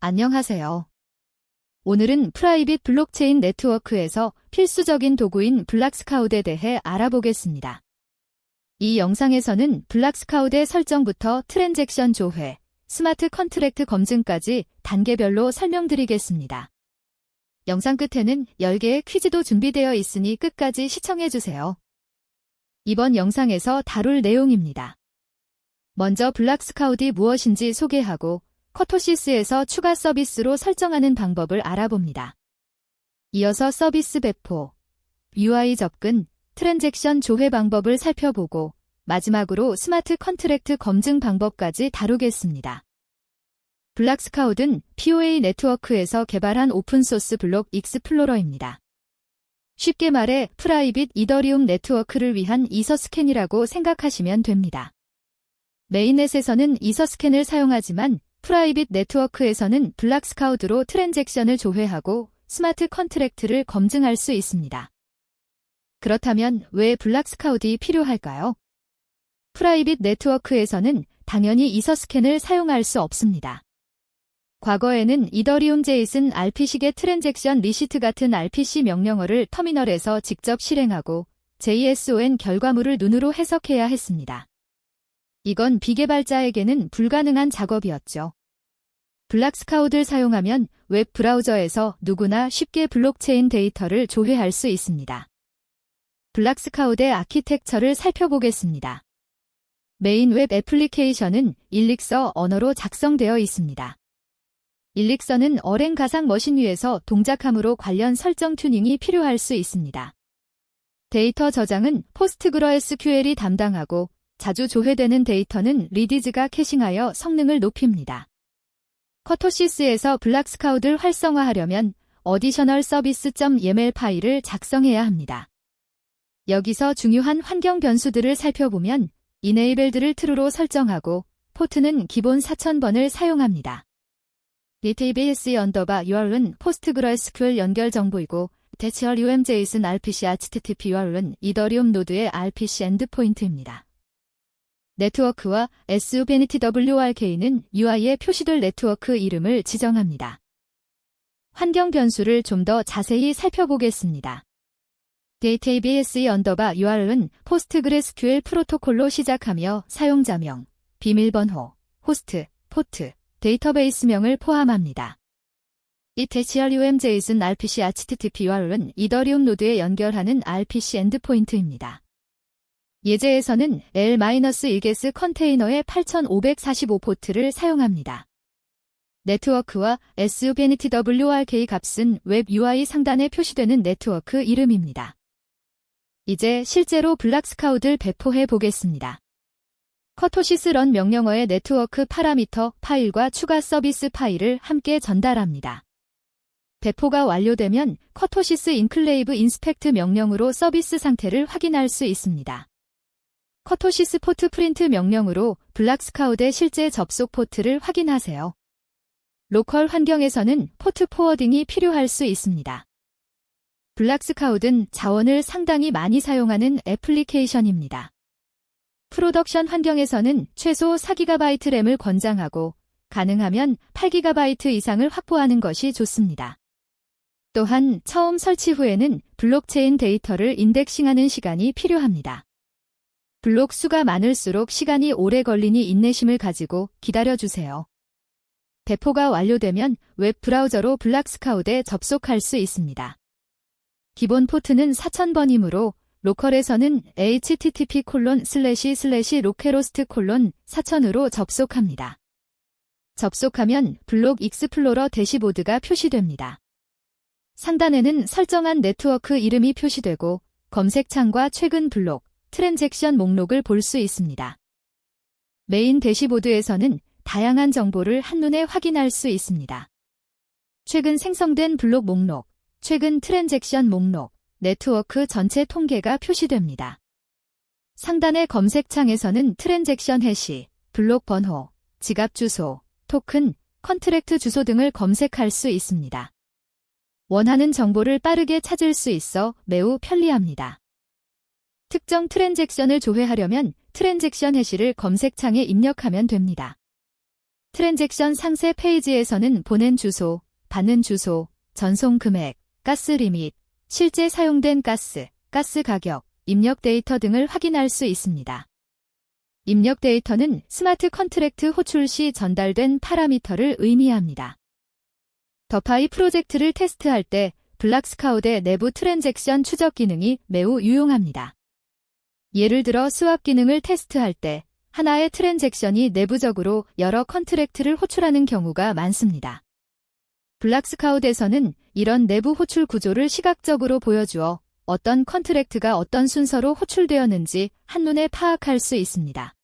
안녕하세요. 오늘은 프라이빗 블록체인 네트워크에서 필수적인 도구인 블락스카우드에 대해 알아보겠습니다. 이 영상에서는 블락스카우드 설정부터 트랜잭션 조회, 스마트 컨트랙트 검증까지 단계별로 설명드리겠습니다. 영상 끝에는 10개의 퀴즈도 준비되어 있으니 끝까지 시청해주세요. 이번 영상에서 다룰 내용입니다. 먼저 블락스카우드이 무엇인지 소개하고 커토시스에서 추가 서비스로 설정하는 방법을 알아봅니다. 이어서 서비스 배포, UI 접근, 트랜잭션 조회 방법을 살펴보고 마지막으로 스마트 컨트랙트 검증 방법까지 다루겠습니다. 블락스카우드는 POA 네트워크에서 개발한 오픈소스 블록 익스플로러입니다. 쉽게 말해 프라이빗 이더리움 네트워크를 위한 이서스캔이라고 생각하시면 됩니다. 메인넷에서는 이서스캔을 사용하지만 프라이빗 네트워크에서는 블락스카우드로 트랜잭션을 조회하고 스마트 컨트랙트를 검증할 수 있습니다. 그렇다면 왜 블락스카우드가 필요할까요? 프라이빗 네트워크에서는 당연히 이서스캔을 사용할 수 없습니다. 과거에는 이더리움 제이슨 RP식의 트랜잭션 리시트 같은 RPC 명령어를 터미널에서 직접 실행하고 JSON 결과물을 눈으로 해석해야 했습니다. 이건 비개발자에게는 불가능한 작업이었죠. 블락스카우드를 사용하면 웹 브라우저에서 누구나 쉽게 블록체인 데이터를 조회할 수 있습니다. 블락스카우드의 아키텍처를 살펴보겠습니다. 메인 웹 애플리케이션은 일릭서 언어로 작성되어 있습니다. 일릭서는 어랭 가상 머신 위에서 동작함으로 관련 설정 튜닝이 필요할 수 있습니다. 데이터 저장은 포스트그레스QL이 담당하고 자주 조회되는 데이터는 리디즈가 캐싱하여 성능을 높입니다. 커토시스에서 블락스카우드를 활성화하려면 어디셔널 서비스.yaml 파일을 작성해야 합니다. 여기서 중요한 환경 변수들을 살펴보면 enabled를 true로 설정하고 포트는 기본 4000번을 사용합니다. database_url은 포스트그레스QL 연결 정보이고 대치얼_umjson RPC HTTP url은 이더리움 노드의 RPC 엔드포인트입니다. 네트워크와 SUBNetWRK는 UI에 표시될 네트워크 이름을 지정합니다. 환경 변수를 좀 더 자세히 살펴보겠습니다. database_url은 포스트그레스QL 프로토콜로 시작하며 사용자명, 비밀번호, 호스트, 포트, 데이터베이스명을 포함합니다. 이 대치얼_umjson RPC HTTP url은 이더리움 노드에 연결하는 RPC 엔드포인트입니다. 예제에서는 L-1ges 컨테이너의 8545 포트를 사용합니다. 네트워크와 SUBNetWRK 값은 웹 UI 상단에 표시되는 네트워크 이름입니다. 이제 실제로 블락스카우드를 배포해 보겠습니다. 커토시스 런 명령어의 네트워크 파라미터 파일과 추가 서비스 파일을 함께 전달합니다. 배포가 완료되면 커토시스 인클레이브 인스펙트 명령으로 서비스 상태를 확인할 수 있습니다. 커토시스 포트 프린트 명령으로 블락스카우드의 실제 접속 포트를 확인하세요. 로컬 환경에서는 포트 포워딩이 필요할 수 있습니다. 블락스카우드는 자원을 상당히 많이 사용하는 애플리케이션입니다. 프로덕션 환경에서는 최소 4GB 램을 권장하고 가능하면 8GB 이상을 확보하는 것이 좋습니다. 또한 처음 설치 후에는 블록체인 데이터를 인덱싱하는 시간이 필요합니다. 블록 수가 많을수록 시간이 오래 걸리니 인내심을 가지고 기다려주세요. 배포가 완료되면 웹 브라우저로 블락스카우드에 접속할 수 있습니다. 기본 포트는 4000번이므로 로컬에서는 http://localhost:4000으로 접속합니다. 접속하면 블록 익스플로러 대시보드가 표시됩니다. 상단에는 설정한 네트워크 이름이 표시되고 검색창과 최근 블록, 트랜잭션 목록을 볼 수 있습니다. 메인 대시보드에서는 다양한 정보를 한눈에 확인할 수 있습니다. 최근 생성된 블록 목록, 최근 트랜잭션 목록, 네트워크 전체 통계가 표시됩니다. 상단의 검색창에서는 트랜잭션 해시, 블록 번호, 지갑 주소, 토큰, 컨트랙트 주소 등을 검색할 수 있습니다. 원하는 정보를 빠르게 찾을 수 있어 매우 편리합니다. 특정 트랜잭션을 조회하려면 트랜잭션 해시를 검색창에 입력하면 됩니다. 트랜잭션 상세 페이지에서는 보낸 주소, 받는 주소, 전송 금액, 가스 리밋, 실제 사용된 가스, 가스 가격, 입력 데이터 등을 확인할 수 있습니다. 입력 데이터는 스마트 컨트랙트 호출 시 전달된 파라미터를 의미합니다. 더파이 프로젝트를 테스트할 때 블락스카우드의 내부 트랜잭션 추적 기능이 매우 유용합니다. 예를 들어 스왑 기능을 테스트할 때 하나의 트랜잭션이 내부적으로 여러 컨트랙트를 호출하는 경우가 많습니다. 블락스카우드에서는 이런 내부 호출 구조를 시각적으로 보여주어 어떤 컨트랙트가 어떤 순서로 호출되었는지 한눈에 파악할 수 있습니다.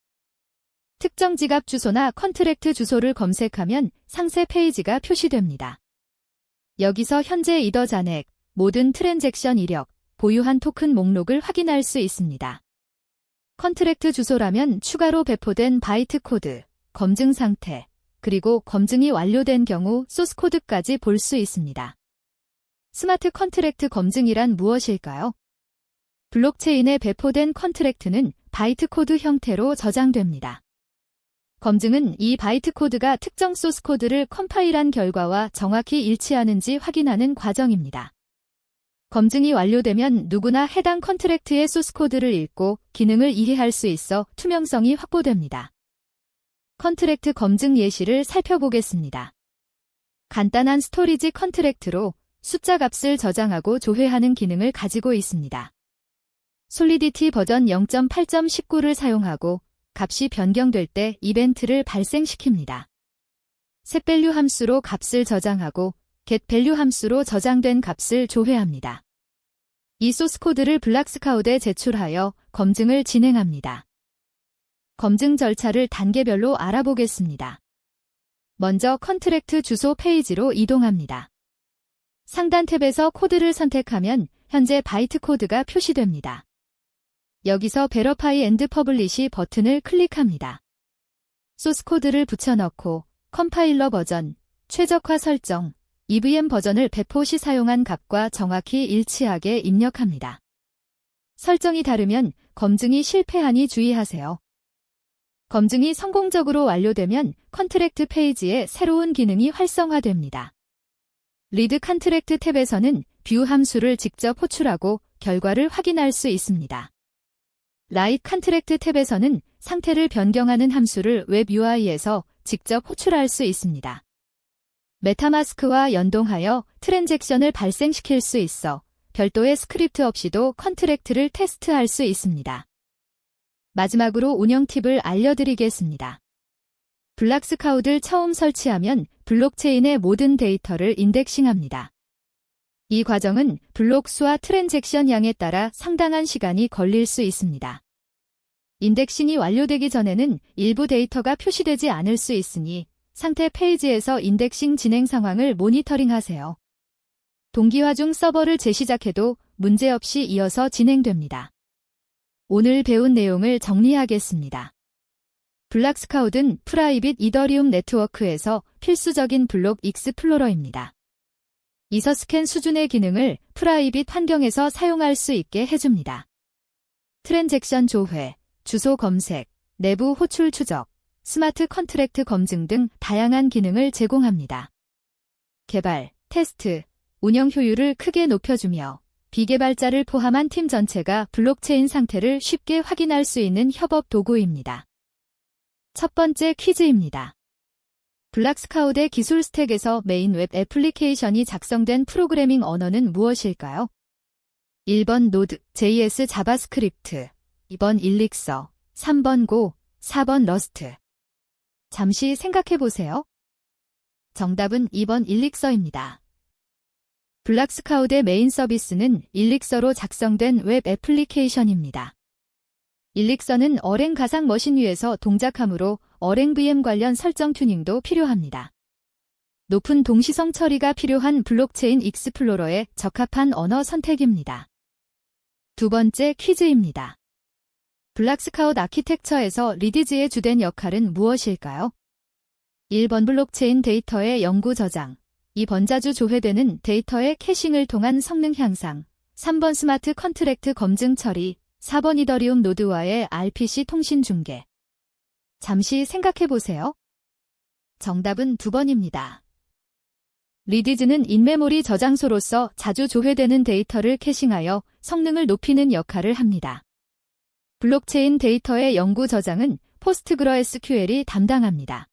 특정 지갑 주소나 컨트랙트 주소를 검색하면 상세 페이지가 표시됩니다. 여기서 현재 이더 잔액, 모든 트랜잭션 이력, 보유한 토큰 목록을 확인할 수 있습니다. 컨트랙트 주소라면 추가로 배포된 바이트 코드, 검증 상태, 그리고 검증이 완료된 경우 소스 코드까지 볼 수 있습니다. 스마트 컨트랙트 검증이란 무엇일까요? 블록체인에 배포된 컨트랙트는 바이트 코드 형태로 저장됩니다. 검증은 이 바이트 코드가 특정 소스 코드를 컴파일한 결과와 정확히 일치하는지 확인하는 과정입니다. 검증이 완료되면 누구나 해당 컨트랙트의 소스 코드를 읽고 기능을 이해할 수 있어 투명성이 확보됩니다. 컨트랙트 검증 예시를 살펴보겠습니다. 간단한 스토리지 컨트랙트로 숫자 값을 저장하고 조회하는 기능을 가지고 있습니다. 솔리디티 버전 0.8.19를 사용하고 값이 변경될 때 이벤트를 발생시킵니다. setValue 함수로 값을 저장하고 getValue 함수로 저장된 값을 조회합니다. 이 소스 코드를 블락스카우드에 제출하여 검증을 진행합니다. 검증 절차를 단계별로 알아보겠습니다. 먼저 컨트랙트 주소 페이지로 이동합니다. 상단 탭에서 코드를 선택하면 현재 바이트 코드가 표시됩니다. 여기서 Verify and Publish 버튼을 클릭합니다. 소스 코드를 붙여넣고 컴파일러 버전, 최적화 설정, EVM 버전을 배포 시 사용한 값과 정확히 일치하게 입력합니다. 설정이 다르면 검증이 실패하니 주의하세요. 검증이 성공적으로 완료되면 컨트랙트 페이지에 새로운 기능이 활성화됩니다. 리드 컨트랙트 탭에서는 뷰 함수를 직접 호출하고 결과를 확인할 수 있습니다. 라이트 컨트랙트 탭에서는 상태를 변경하는 함수를 웹 UI에서 직접 호출할 수 있습니다. 메타마스크와 연동하여 트랜잭션을 발생시킬 수 있어 별도의 스크립트 없이도 컨트랙트를 테스트할 수 있습니다. 마지막으로 운영 팁을 알려드리겠습니다. 블락스카우드를 처음 설치하면 블록체인의 모든 데이터를 인덱싱합니다. 이 과정은 블록 수와 트랜잭션 양에 따라 상당한 시간이 걸릴 수 있습니다. 인덱싱이 완료되기 전에는 일부 데이터가 표시되지 않을 수 있으니 상태 페이지에서 인덱싱 진행 상황을 모니터링하세요. 동기화 중 서버를 재시작해도 문제없이 이어서 진행됩니다. 오늘 배운 내용을 정리하겠습니다. 블락스카우드는 프라이빗 이더리움 네트워크에서 필수적인 블록 익스플로러입니다. 이서스캔 수준의 기능을 프라이빗 환경에서 사용할 수 있게 해줍니다. 트랜잭션 조회, 주소 검색, 내부 호출 추적, 스마트 컨트랙트 검증 등 다양한 기능을 제공합니다. 개발, 테스트, 운영 효율을 크게 높여주며 비개발자를 포함한 팀 전체가 블록체인 상태를 쉽게 확인할 수 있는 협업 도구입니다. 첫 번째 퀴즈입니다. 블락스카우드의 기술 스택에서 메인 웹 애플리케이션이 작성된 프로그래밍 언어는 무엇일까요? 1번 노드, JS 자바스크립트, 2번 일릭서, 3번 고, 4번 러스트. 잠시 생각해보세요. 정답은 2번 일릭서입니다. 블락스카우드의 메인 서비스는 일릭서로 작성된 웹 애플리케이션입니다. 일릭서는 어랭 가상 머신 위에서 동작하므로 어랭 VM 관련 설정 튜닝도 필요합니다. 높은 동시성 처리가 필요한 블록체인 익스플로러에 적합한 언어 선택입니다. 두 번째 퀴즈입니다. 블락스카우드 아키텍처에서 리디즈의 주된 역할은 무엇일까요? 1번 블록체인 데이터의 영구 저장, 2번 자주 조회되는 데이터의 캐싱을 통한 성능 향상, 3번 스마트 컨트랙트 검증 처리, 4번 이더리움 노드와의 RPC 통신 중계. 잠시 생각해보세요. 정답은 2번입니다. 리디즈는 인메모리 저장소로서 자주 조회되는 데이터를 캐싱하여 성능을 높이는 역할을 합니다. 블록체인 데이터의 영구 저장은 포스트그레스QL이 담당합니다.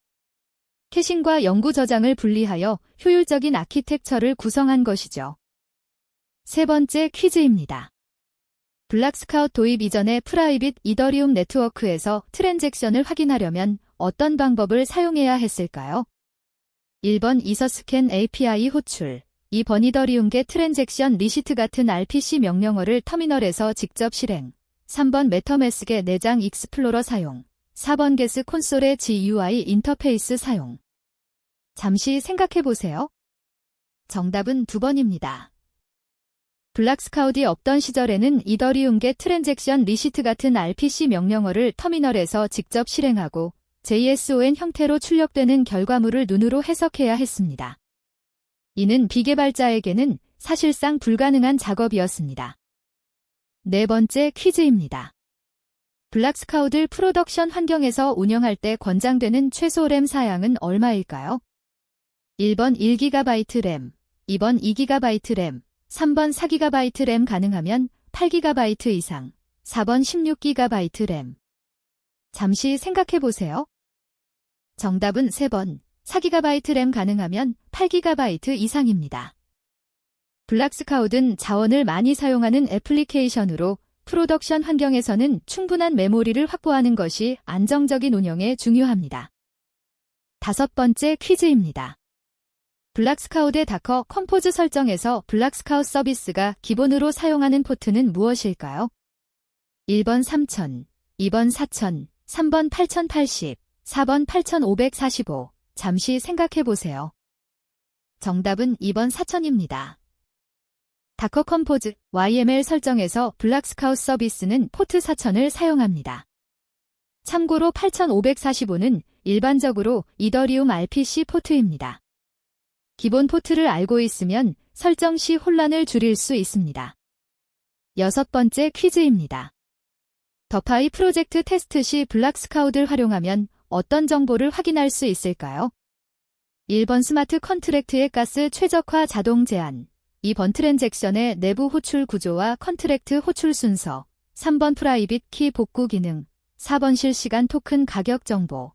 캐싱과 영구 저장을 분리하여 효율적인 아키텍처를 구성한 것이죠. 세 번째 퀴즈입니다. 블락스카우트 도입 이전의 프라이빗 이더리움 네트워크에서 트랜잭션을 확인하려면 어떤 방법을 사용해야 했을까요? 1번 이서스캔 API 호출, 2번 이더리움계 트랜잭션 리시트 같은 RPC 명령어를 터미널에서 직접 실행, 3번 메터매스계 내장 익스플로러 사용, 4번 게스 콘솔의 GUI 인터페이스 사용. 잠시 생각해보세요. 정답은 2번입니다. 블락스카우드이 없던 시절에는 이더리움계 트랜잭션 리시트 같은 RPC 명령어를 터미널에서 직접 실행하고 JSON 형태로 출력되는 결과물을 눈으로 해석해야 했습니다. 이는 비개발자에게는 사실상 불가능한 작업이었습니다. 네 번째 퀴즈입니다. 블락스카우드 프로덕션 환경에서 운영할 때 권장되는 최소 램 사양은 얼마일까요? 1번 1GB 램, 2번 2GB 램, 3번 4GB 램 가능하면 8GB 이상, 4번 16GB 램. 잠시 생각해보세요. 정답은 3번 4GB 램 가능하면 8GB 이상입니다. 블락스카우드는 자원을 많이 사용하는 애플리케이션으로 프로덕션 환경에서는 충분한 메모리를 확보하는 것이 안정적인 운영에 중요합니다. 다섯 번째 퀴즈입니다. 블락스카우드의 다커 컴포즈 설정에서 블락스카우드 서비스가 기본으로 사용하는 포트는 무엇일까요? 1번 3000, 2번 4000, 3번 8080, 4번 8545. 잠시 생각해보세요. 정답은 2번 4000입니다. 다커 컴포즈 YML 설정에서 블락스카우드 서비스는 포트 4000을 사용합니다. 참고로 8545는 일반적으로 이더리움 RPC 포트입니다. 기본 포트를 알고 있으면 설정 시 혼란을 줄일 수 있습니다. 여섯 번째 퀴즈입니다. 더파이 프로젝트 테스트 시 블락스카우드를 활용하면 어떤 정보를 확인할 수 있을까요? 1번 스마트 컨트랙트의 가스 최적화 자동 제한, 2번 트랜잭션의 내부 호출 구조와 컨트랙트 호출 순서, 3번 프라이빗 키 복구 기능, 4번 실시간 토큰 가격 정보.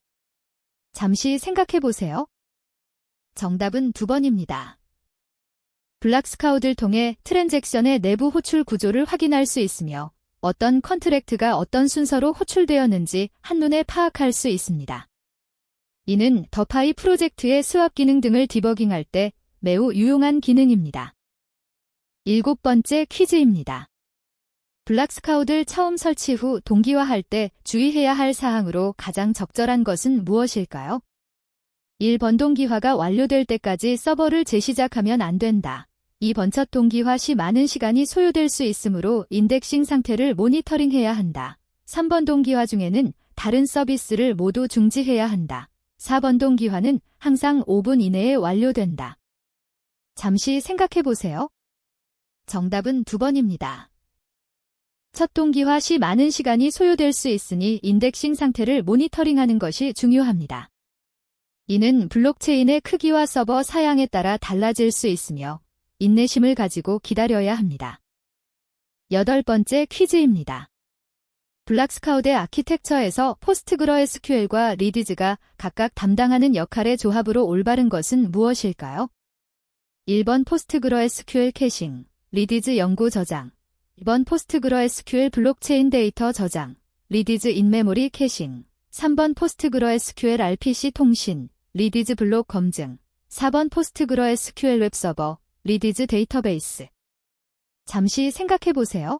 잠시 생각해보세요. 정답은 2번입니다. 블락스카우드를 통해 트랜잭션의 내부 호출 구조를 확인할 수 있으며 어떤 컨트랙트가 어떤 순서로 호출되었는지 한눈에 파악할 수 있습니다. 이는 더파이 프로젝트의 스왑 기능 등을 디버깅할 때 매우 유용한 기능입니다. 일곱 번째 퀴즈입니다. 블락스카우드를 처음 설치 후 동기화할 때 주의해야 할 사항으로 가장 적절한 것은 무엇일까요? 1번 동기화가 완료될 때까지 서버를 재시작하면 안 된다. 2번 첫 동기화 시 많은 시간이 소요될 수 있으므로 인덱싱 상태를 모니터링해야 한다. 3번 동기화 중에는 다른 서비스를 모두 중지해야 한다. 4번 동기화는 항상 5분 이내에 완료된다. 잠시 생각해보세요. 정답은 2번입니다. 첫 동기화 시 많은 시간이 소요될 수 있으니 인덱싱 상태를 모니터링하는 것이 중요합니다. 이는 블록체인의 크기와 서버 사양에 따라 달라질 수 있으며 인내심을 가지고 기다려야 합니다. 여덟 번째 퀴즈입니다. 블락스카우드의 아키텍처에서 포스트그레스QL과 리디즈가 각각 담당하는 역할의 조합으로 올바른 것은 무엇일까요? 1번 포스트그레스QL 캐싱, 리디즈 영구 저장, 2번 포스트그레스QL 블록체인 데이터 저장, 리디즈 인메모리 캐싱, 3번 포스트그레스QL RPC 통신, 리디즈 블록 검증, 4번 포스트그레스QL 웹서버, 리디즈 데이터베이스. 잠시 생각해보세요.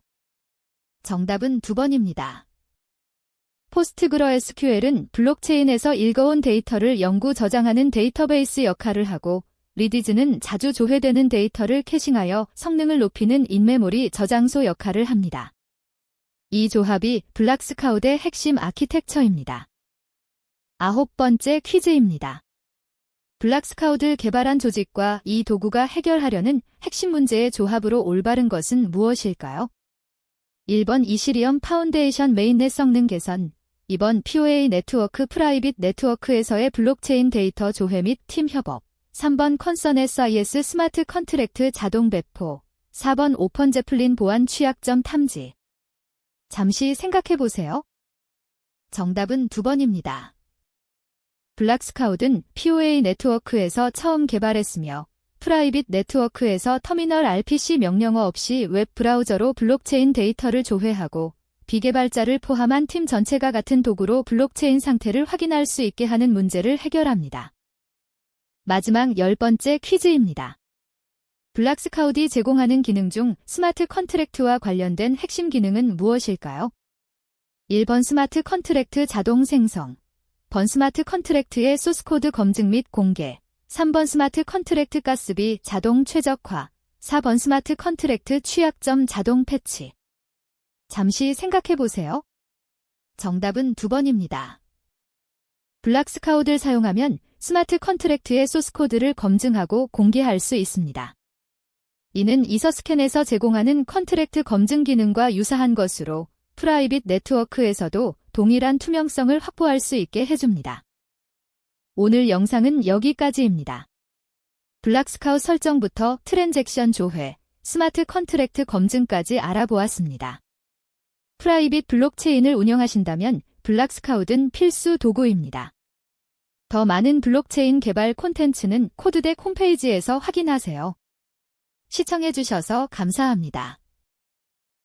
정답은 2번입니다. 포스트그레스QL은 블록체인에서 읽어온 데이터를 영구 저장하는 데이터베이스 역할을 하고 리디즈는 자주 조회되는 데이터를 캐싱하여 성능을 높이는 인메모리 저장소 역할을 합니다. 이 조합이 블락스카우드의 핵심 아키텍처입니다. 아홉 번째 퀴즈입니다. 블락스카우드를 개발한 조직과 이 도구가 해결하려는 핵심 문제의 조합으로 올바른 것은 무엇일까요? 1번 이시리엄 파운데이션 메인넷 성능 개선, 2번 POA 네트워크 프라이빗 네트워크에서의 블록체인 데이터 조회 및 팀 협업. 3번 컨선 SIS 스마트 컨트랙트 자동 배포. 4번 오펀 제플린 보안 취약점 탐지. 잠시 생각해보세요. 정답은 2번입니다. 블락스카우드는 POA 네트워크에서 처음 개발했으며 프라이빗 네트워크에서 터미널 RPC 명령어 없이 웹 브라우저로 블록체인 데이터를 조회하고 비개발자를 포함한 팀 전체가 같은 도구로 블록체인 상태를 확인할 수 있게 하는 문제를 해결합니다. 마지막 10번째 퀴즈입니다. 블락스카우드이 제공하는 기능 중 스마트 컨트랙트와 관련된 핵심 기능은 무엇일까요? 1번 스마트 컨트랙트 자동 생성. 번 스마트 컨트랙트의 소스코드 검증 및 공개. 3번 스마트 컨트랙트 가스비 자동 최적화. 4번 스마트 컨트랙트 취약점 자동 패치. 잠시 생각해보세요. 정답은 2번입니다. 블락스카우드를 사용하면 스마트 컨트랙트의 소스코드를 검증하고 공개할 수 있습니다. 이는 이서스캔에서 제공하는 컨트랙트 검증 기능과 유사한 것으로 프라이빗 네트워크에서도 동일한 투명성을 확보할 수 있게 해줍니다. 오늘 영상은 여기까지입니다. 블락스카우드 설정부터 트랜잭션 조회, 스마트 컨트랙트 검증까지 알아보았습니다. 프라이빗 블록체인을 운영하신다면 블락스카우드는 필수 도구입니다. 더 많은 블록체인 개발 콘텐츠는 코드덱 홈페이지에서 확인하세요. 시청해주셔서 감사합니다.